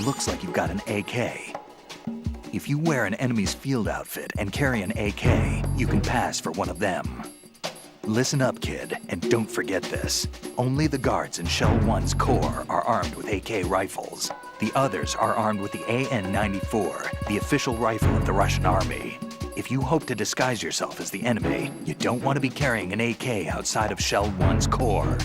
looks like you've got an AK. If you wear an enemy's field outfit and carry an AK, you can pass for one of them. Listen up, kid, and don't forget this. Only the guards in Shell 1's core are armed with AK rifles. The others are armed with the AN-94, the official rifle of the Russian army. If you hope to disguise yourself as the enemy, you don't want to be carrying an AK outside of Shell 1's core.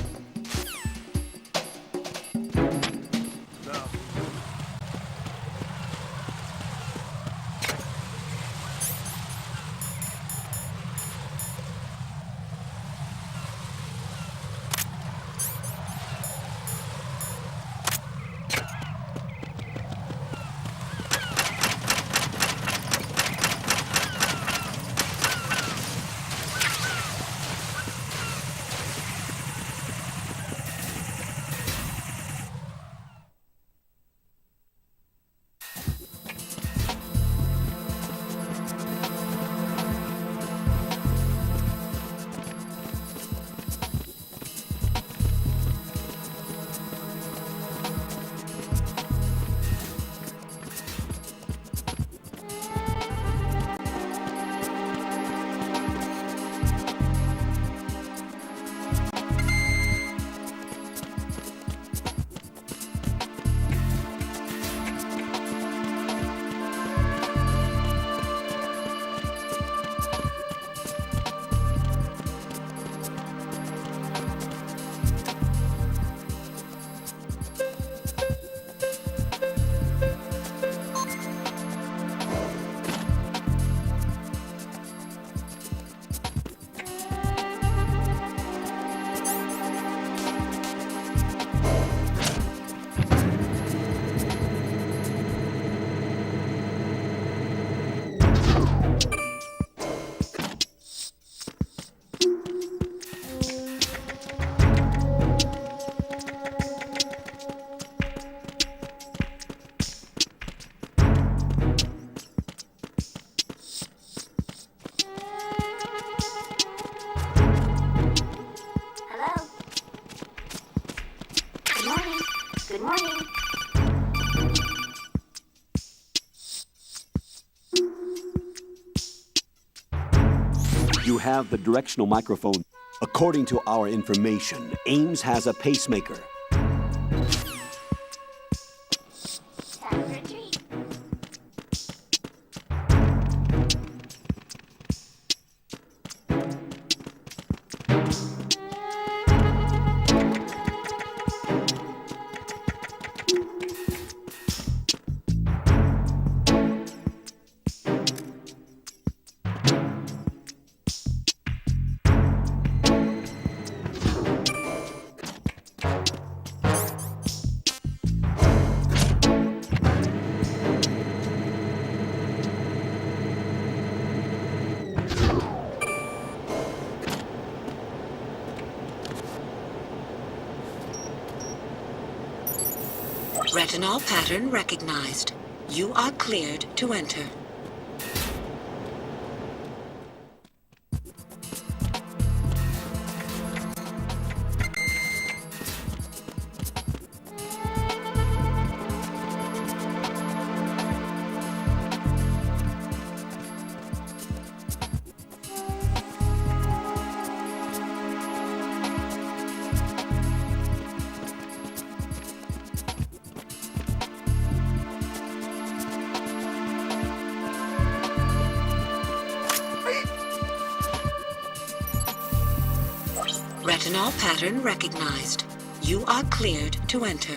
You have the directional microphone. According to our information, Ames has a pacemaker. Retinol pattern recognized. You are cleared to enter. Retinol pattern recognized. You are cleared to enter.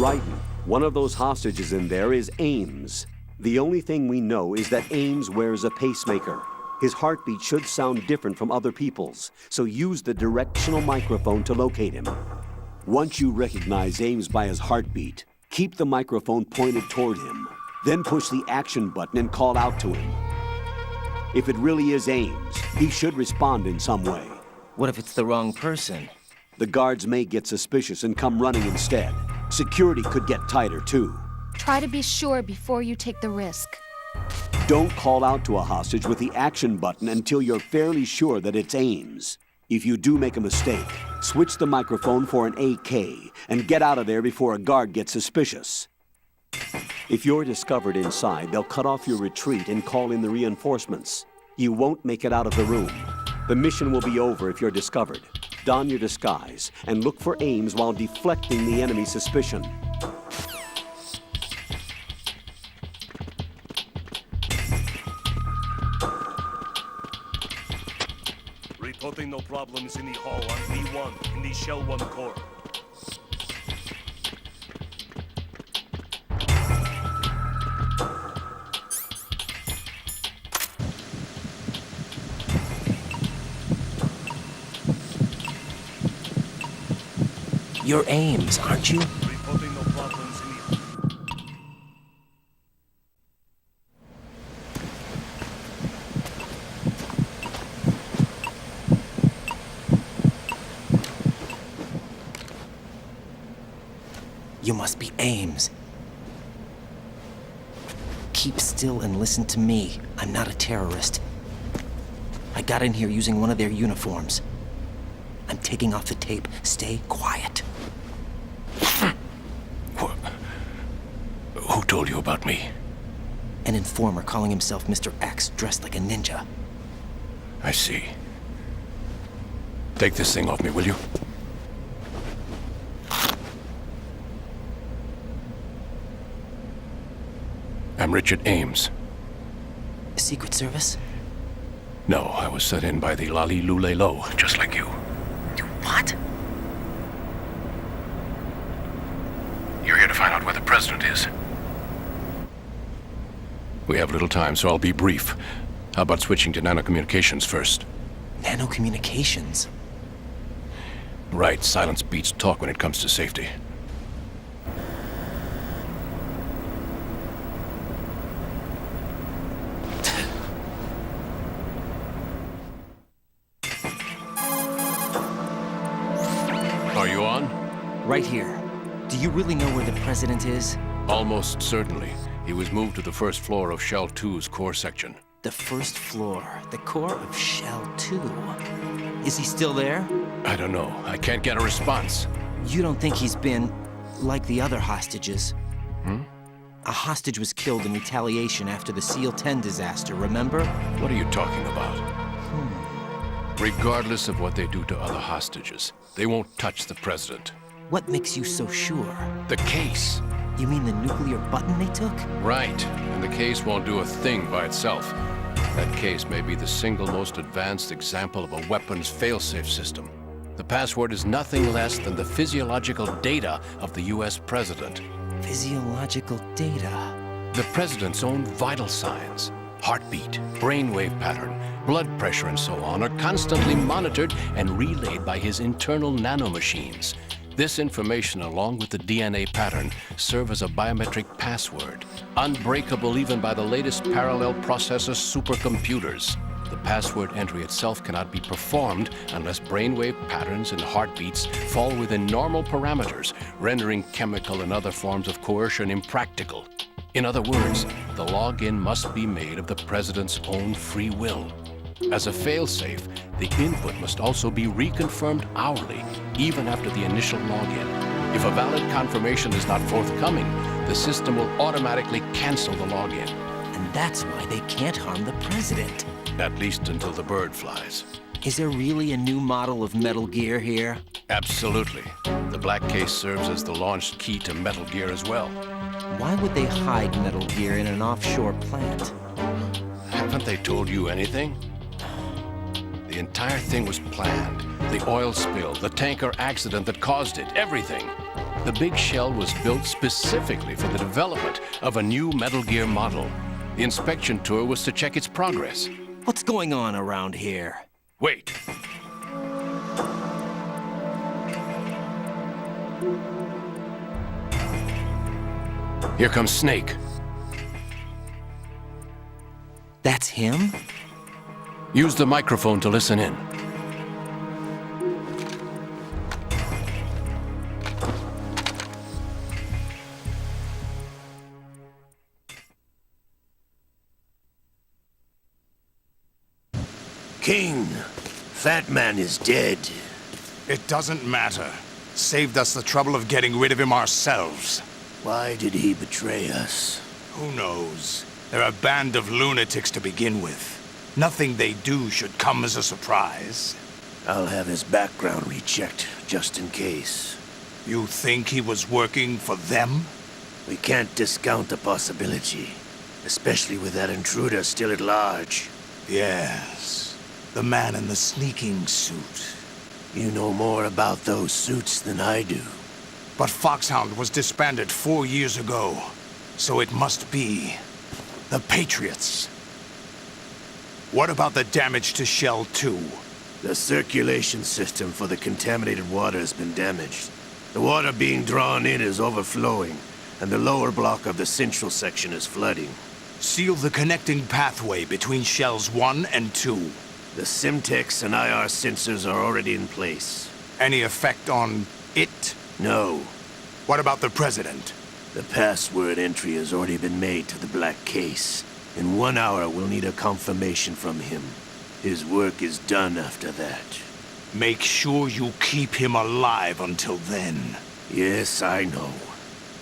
Raiden, One of those hostages in there is Ames. The only thing we know is that Ames wears a pacemaker. His heartbeat should sound different from other people's, so use the directional microphone to locate him. Once you recognize Ames by his heartbeat, keep the microphone pointed toward him. Then push the action button and call out to him. If it really is Ames, he should respond in some way. What if it's the wrong person? The guards may get suspicious and come running instead. Security could get tighter, too. Try to be sure before you take the risk. Don't call out to a hostage with the action button until you're fairly sure that it's Ames. If you do make a mistake, switch the microphone for an AK and get out of there before a guard gets suspicious. If you're discovered inside, they'll cut off your retreat and call in the reinforcements. You won't make it out of the room. The mission will be over if you're discovered. Don your disguise and look for Ames while deflecting the enemy's suspicion. Reporting no problems in the hall on B1 in the Shell 1 core. You're Ames, aren't you? Reporting no problems in the... You must be Ames. Keep still and listen to me. I'm not a terrorist. I got in here using one of their uniforms. I'm taking off the tape. Stay quiet. Who told you about me? An informer calling himself Mr. X, dressed like a ninja. I see. Take this thing off me, will you? I'm Richard Ames. Secret Service? No, I was sent in by the Lali Lule Lo, just like you. You what? You're here to find out where the president is. We have little time, so I'll be brief. How about switching to nanocommunications first? Nanocommunications? Right, silence beats talk when it comes to safety. Are you on? Right here. Do you really know where the president is? Almost certainly. He was moved to the first floor of Shell 2's core section. The first floor. The core of Shell 2. Is he still there? I don't know. I can't get a response. You don't think he's been like the other hostages? A hostage was killed in retaliation after the SEAL 10 disaster, remember? What are you talking about? Regardless of what they do to other hostages, they won't touch the president. What makes you so sure? The case. You mean the nuclear button they took? Right. And the case won't do a thing by itself. That case may be the single most advanced example of a weapons failsafe system. The password is nothing less than the physiological data of the US president. Physiological data. The president's own vital signs, heartbeat, brainwave pattern, blood pressure, and so on, are constantly monitored and relayed by his internal nanomachines. This information, along with the DNA pattern, serve as a biometric password, unbreakable even by the latest parallel processor supercomputers. The password entry itself cannot be performed unless brainwave patterns and heartbeats fall within normal parameters, rendering chemical and other forms of coercion impractical. In other words, the login must be made of the president's own free will. As a failsafe, the input must also be reconfirmed hourly, even after the initial login. If a valid confirmation is not forthcoming, the system will automatically cancel the login. And that's why they can't harm the president. At least until the bird flies. Is there really a new model of Metal Gear here? Absolutely. The black case serves as the launch key to Metal Gear as well. Why would they hide Metal Gear in an offshore plant? Haven't they told you anything? The entire thing was planned. The oil spill, the tanker accident that caused it, everything. The big shell was built specifically for the development of a new Metal Gear model. The inspection tour was to check its progress. What's going on around here? Wait. Here comes Snake. That's him? Use the microphone to listen in. King, Fat Man is dead. It doesn't matter. Saved us the trouble of getting rid of him ourselves. Why did he betray us? Who knows? They're a band of lunatics to begin with. Nothing they do should come as a surprise. I'll have his background rechecked, just in case. You think he was working for them? We can't discount the possibility, especially with that intruder still at large. Yes. The man in the sneaking suit. You know more about those suits than I do. But Foxhound was disbanded 4 years ago, so it must be the Patriots. What about the damage to Shell 2? The circulation system for the contaminated water has been damaged. The water being drawn in is overflowing, and the lower block of the central section is flooding. Seal the connecting pathway between Shells 1 and 2. The Simtex and IR sensors are already in place. Any effect on it? No. What about the President? The password entry has already been made to the black case. In 1 hour, we'll need a confirmation from him. His work is done after that. Make sure you keep him alive until then. Yes, I know.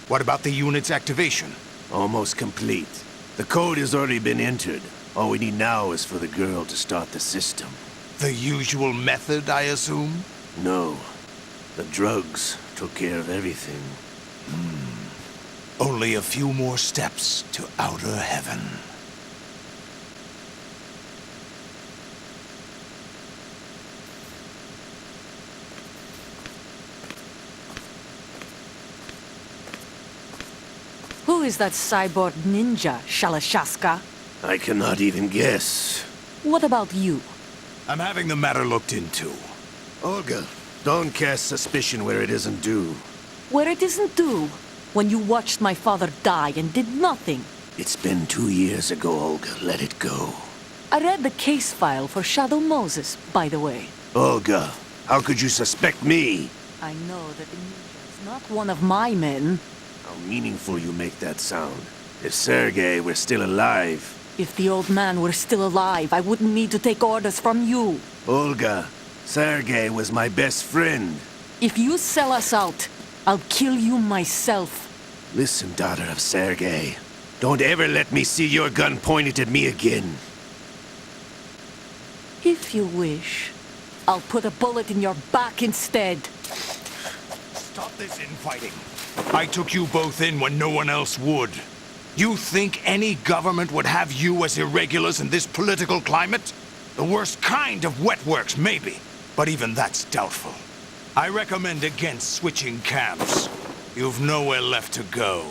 What about the unit's activation? Almost complete. The code has already been entered. All we need now is for the girl to start the system. The usual method, I assume? No. The drugs took care of everything. Only a few more steps to outer heaven. Who is that cyborg ninja, Shalashaska? I cannot even guess. What about you? I'm having the matter looked into. Olga, don't cast suspicion where it isn't due. Where it isn't due? When you watched my father die and did nothing. It's been 2 years ago, Olga. Let it go. I read the case file for Shadow Moses, by the way. Olga, how could you suspect me? I know that the ninja is not one of my men. How meaningful you make that sound. If Sergei were still alive... If the old man were still alive, I wouldn't need to take orders from you. Olga, Sergei was my best friend. If you sell us out, I'll kill you myself. Listen, daughter of Sergei. Don't ever let me see your gun pointed at me again. If you wish, I'll put a bullet in your back instead. Stop this infighting. I took you both in when no one else would. You think any government would have you as irregulars in this political climate? The worst kind of wet works, maybe. But even that's doubtful. I recommend against switching camps. You've nowhere left to go.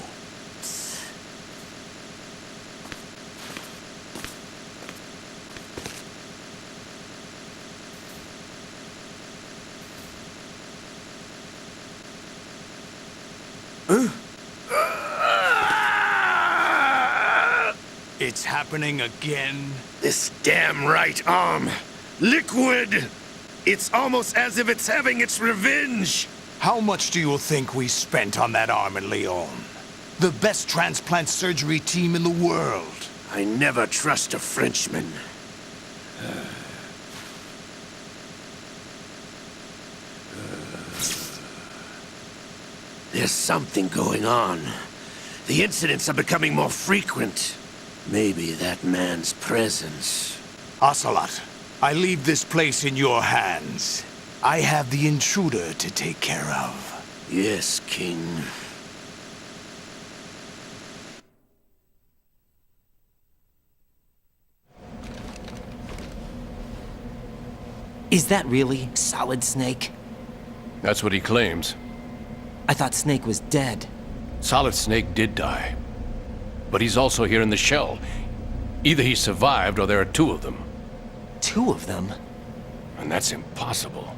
It's happening again? This damn right arm. Liquid! It's almost as if it's having its revenge! How much do you think we spent on that arm in Lyon? The best transplant surgery team in the world. I never trust a Frenchman. There's something going on. The incidents are becoming more frequent. Maybe that man's presence. Ocelot, I leave this place in your hands. I have the intruder to take care of. Yes, King. Is that really Solid Snake? That's what he claims. I thought Snake was dead. Solid Snake did die. But he's also here in the shell. Either he survived or there are two of them. Two of them? And that's impossible.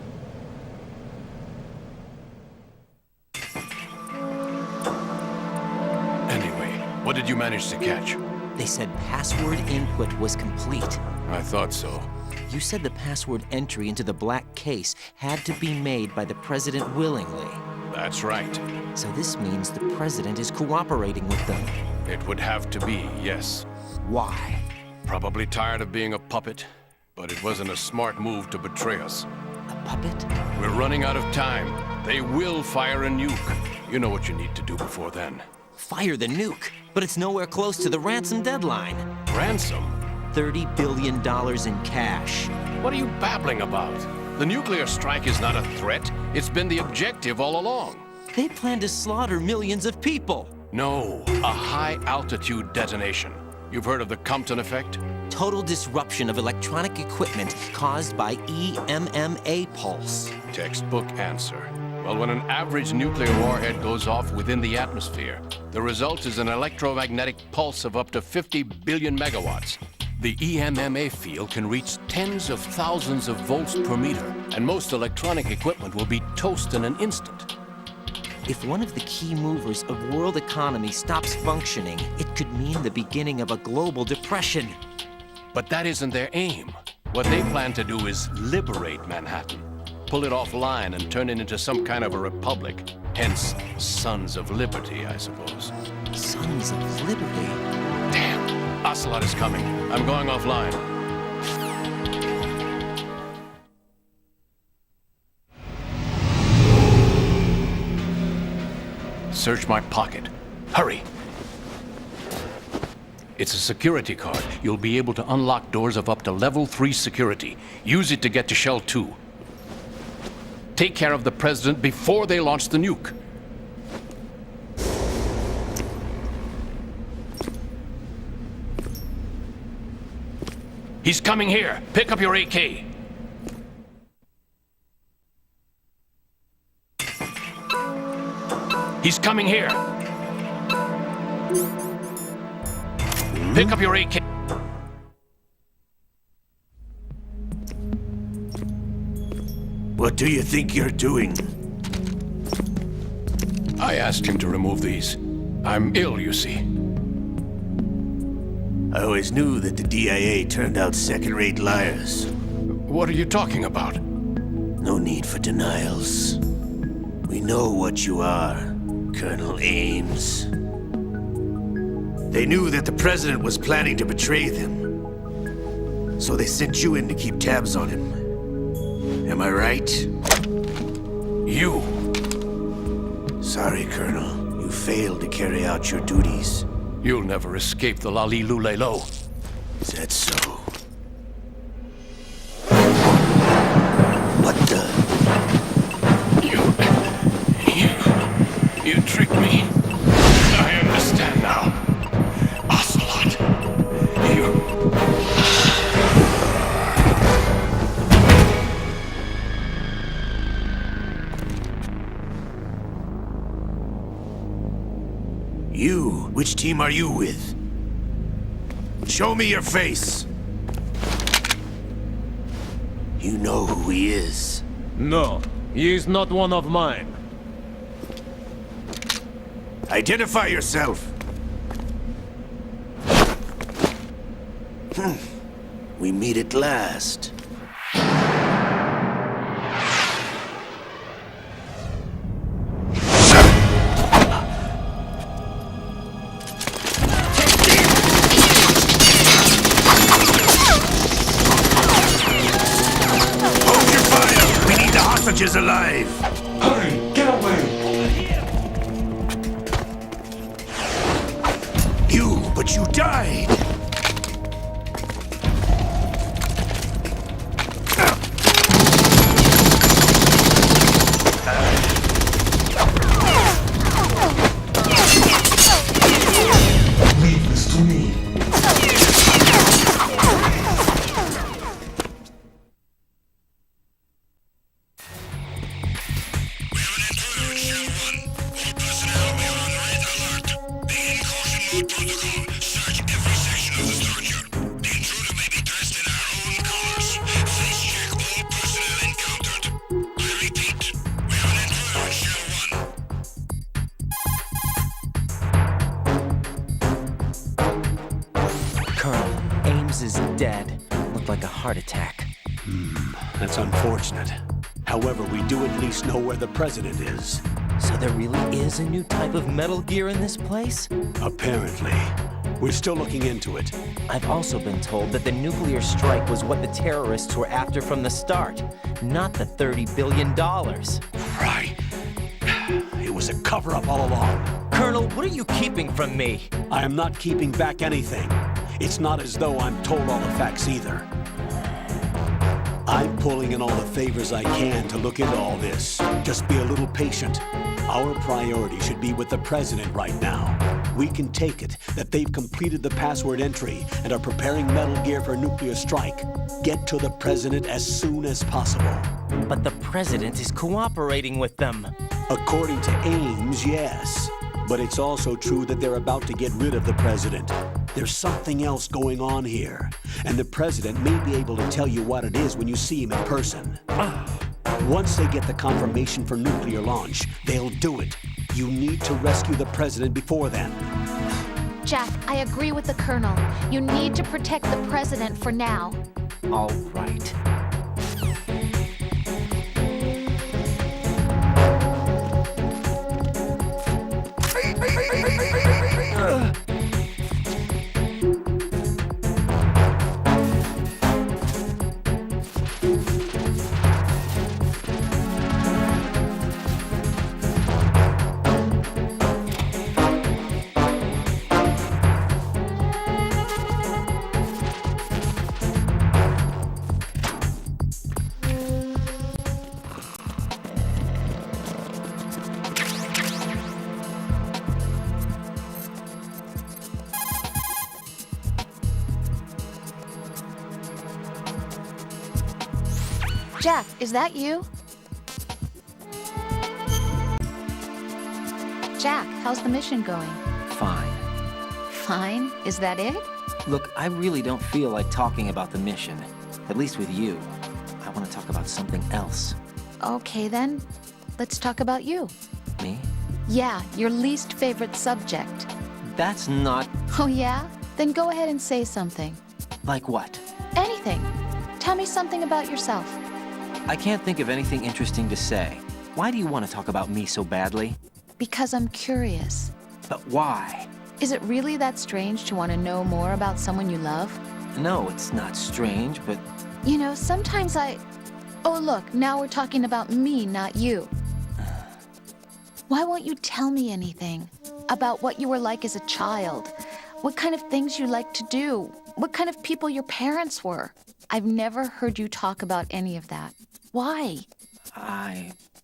Anyway, what did you manage to catch? They said password input was complete. I thought so. You said the password entry into the black case had to be made by the president willingly. That's right. So this means the president is cooperating with them. It would have to be, yes. Why? Probably tired of being a puppet, but it wasn't a smart move to betray us. A puppet? We're running out of time. They will fire a nuke. You know what you need to do before then. Fire the nuke, but it's nowhere close to the ransom deadline. Ransom? $30 billion in cash. What are you babbling about? The nuclear strike is not a threat. It's been the objective all along. They plan to slaughter millions of people. No, a high-altitude detonation. You've heard of the Compton effect? Total disruption of electronic equipment caused by EMMA pulse. Textbook answer. Well, when an average nuclear warhead goes off within the atmosphere, the result is an electromagnetic pulse of up to 50 billion megawatts. The EMMA field can reach tens of thousands of volts per meter, and most electronic equipment will be toast in an instant. If one of the key movers of world economy stops functioning, it could mean the beginning of a global depression. But that isn't their aim. What they plan to do is liberate Manhattan, pull it offline and turn it into some kind of a republic. Hence, Sons of Liberty, I suppose. Sons of Liberty? Damn! Ocelot is coming. I'm going offline. Search my pocket. Hurry! It's a security card. You'll be able to unlock doors of up to level 3 security. Use it to get to Shell 2. Take care of the president before they launch the nuke. He's coming here. Pick up your AK. He's coming here. Pick up your AK. What do you think you're doing? I asked him to remove these. I'm ill, you see. I always knew that the DIA turned out second-rate liars. What are you talking about? No need for denials. We know what you are, Colonel Ames. They knew that the president was planning to betray them. So they sent you in to keep tabs on him. Am I right? You! Sorry, Colonel. You failed to carry out your duties. You'll never escape the Lali Lulelo. Is that so? What the? You tricked me. I understand now. Ocelot. You? Which team are you with? Show me your face. You know who he is. No, he is not one of mine. Identify yourself. We meet at last. Hold your fire! We need the hostages alive! Hurry, get away! But you died! Leave this to me. We have an intruder, Shell 1. Rose is dead. Looked like a heart attack. That's unfortunate. However, we do at least know where the president is. So there really is a new type of Metal Gear in this place? Apparently. We're still looking into it. I've also been told that the nuclear strike was what the terrorists were after from the start, not the $30 billion. Right. It was a cover-up all along. Colonel, what are you keeping from me? I am not keeping back anything. It's not as though I'm told all the facts either. I'm pulling in all the favors I can to look into all this. Just be a little patient. Our priority should be with the president right now. We can take it that they've completed the password entry and are preparing Metal Gear for nuclear strike. Get to the president as soon as possible. But the president is cooperating with them. According to Ames, yes. But it's also true that they're about to get rid of the president. There's something else going on here, and the president may be able to tell you what it is when you see him in person. Once they get the confirmation for nuclear launch, they'll do it. You need to rescue the president before then. Jack, I agree with the Colonel. You need to protect the president for now. All right. Jack, is that you? Jack, how's the mission going? Fine. Fine? Is that it? Look, I really don't feel like talking about the mission. At least with you. I want to talk about something else. Okay then, let's talk about you. Me? Yeah, your least favorite subject. That's not... Oh yeah? Then go ahead and say something. Like what? Anything. Tell me something about yourself. I can't think of anything interesting to say. Why do you want to talk about me so badly? Because I'm curious. But why? Is it really that strange to want to know more about someone you love? No, it's not strange, but... You know, sometimes Oh, look, now we're talking about me, not you. Why won't you tell me anything? About what you were like as a child? What kind of things you liked to do? What kind of people your parents were? I've never heard you talk about any of that. Why?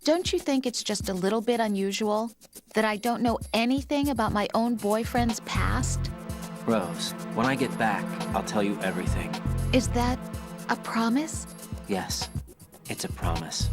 Don't you think it's just a little bit unusual that I don't know anything about my own boyfriend's past? Rose, when I get back, I'll tell you everything. Is that a promise? Yes, it's a promise.